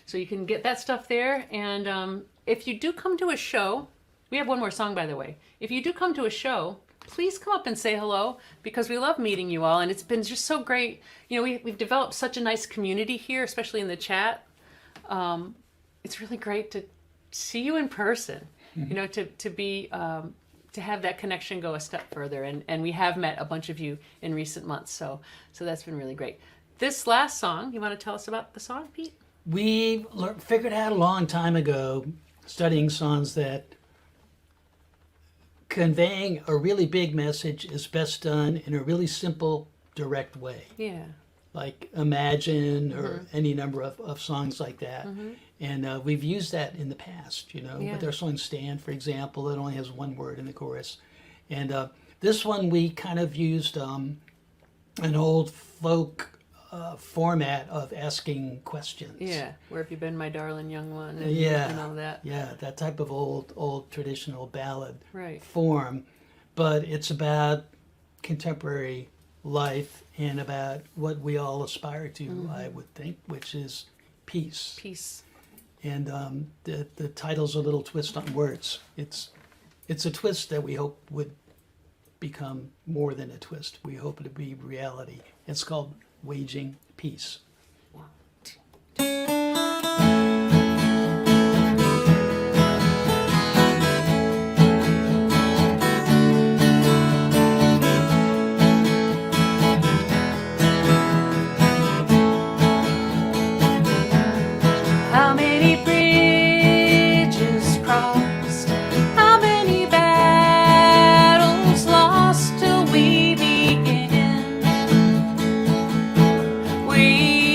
So you can get that stuff there. And if you do come to a show, we have one more song, by the way. If you do come to a show, please come up and say hello, because we love meeting you all. And it's been just so great. You know, we've developed such a nice community here, especially in the chat. It's really great to see you in person, you know, to have that connection go a step further. And we have met a bunch of you in recent months. So that's been really great. This last song, you want to tell us about the song, Pete? We figured out a long time ago, studying songs, that conveying a really big message is best done in a really simple, direct way. Yeah. Like Imagine or any number of songs like that. And we've used that in the past, you know, with our song Stand, for example. It only has one word in the chorus. And this one we kind of used an old folk format of asking questions. Yeah. Where have you been, my darling young one? And, And all that. Yeah, that type of old traditional ballad Right. form. But it's about contemporary life and about what we all aspire to, I would think, which is peace. Peace. And the title's a little twist on words. It's a twist that we hope would become more than a twist. We hope it to be reality. It's called Waging Peace. How many bridges crossed? How many battles lost till we begin? We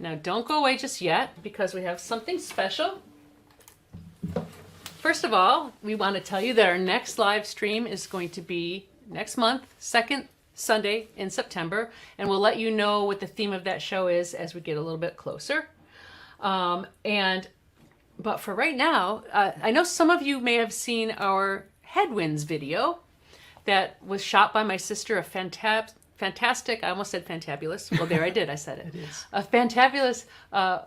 Now don't go away just yet because we have something special. First of all, we want to tell you that our next live stream is going to be next month, second Sunday in September, and we'll let you know what the theme of that show is as we get a little bit closer. But for right now, I know some of you may have seen our Headwinds video that was shot by my sister, a fantastic, I almost said fantabulous. Well, there I did, I said it. It is. A fantabulous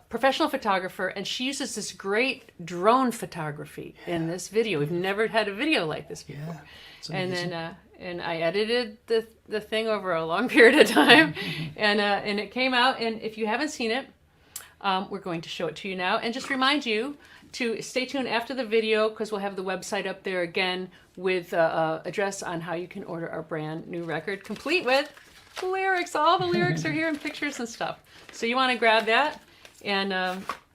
professional photographer, and she uses this great drone photography in this video. We've never had a video like this before. Yeah. It's And amazing. then and I edited the thing over a long period of time, and it came out. And if you haven't seen it, we're going to show it to you now. And just remind you to stay tuned after the video because we'll have the website up there again with address on how you can order our brand new record, complete with lyrics. All the lyrics are here and pictures and stuff. So you want to grab that and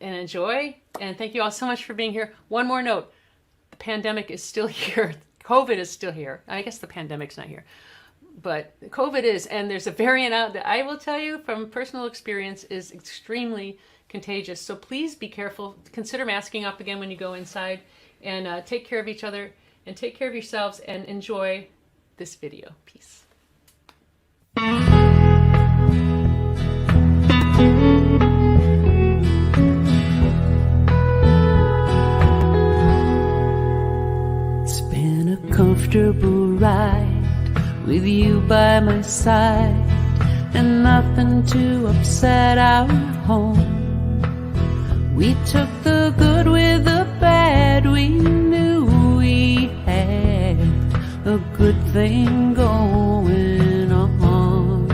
enjoy. And thank you all so much for being here. One more note: the pandemic is still here. COVID is still here. I guess the pandemic's not here, but COVID is, and there's a variant out that I will tell you from personal experience is extremely contagious. So please be careful. Consider masking up again when you go inside, and take care of each other and take care of yourselves, and enjoy this video. Peace. It's been a comfortable ride with you by my side, and nothing to upset our home. We took the good with the bad, we knew we had a good thing going on.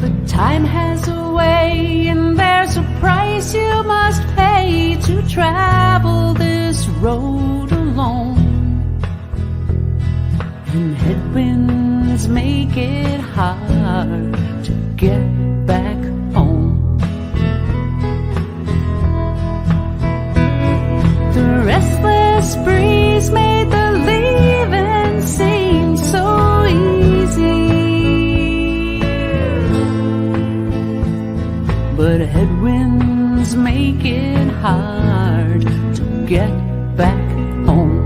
But time has a way, and there's a price you must pay to travel this road alone. And headwinds make it hard to get back home. The restless breeze made the leaving seem so easy, but headwinds make it hard to get back home.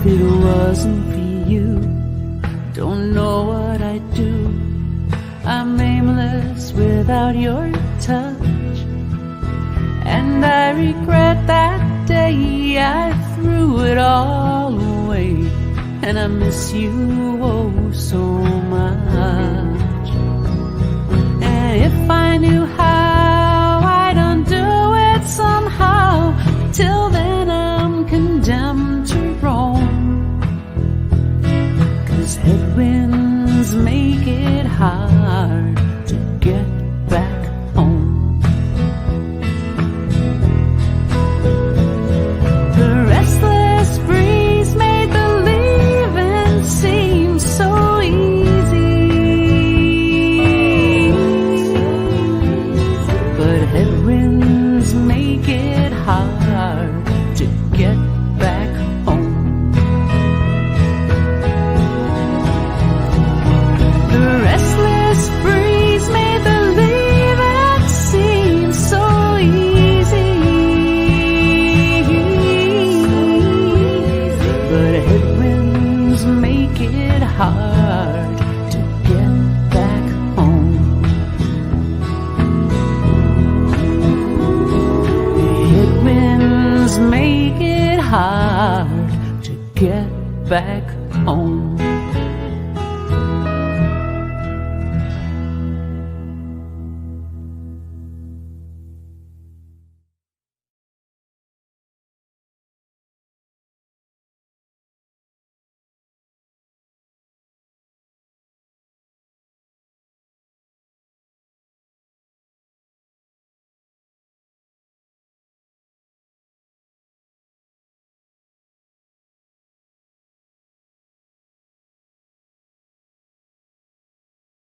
If it wasn't for you, don't know what I'd do. I'm aimless without your touch, and I regret that day I threw it all away. And I miss you oh so much. And if I knew how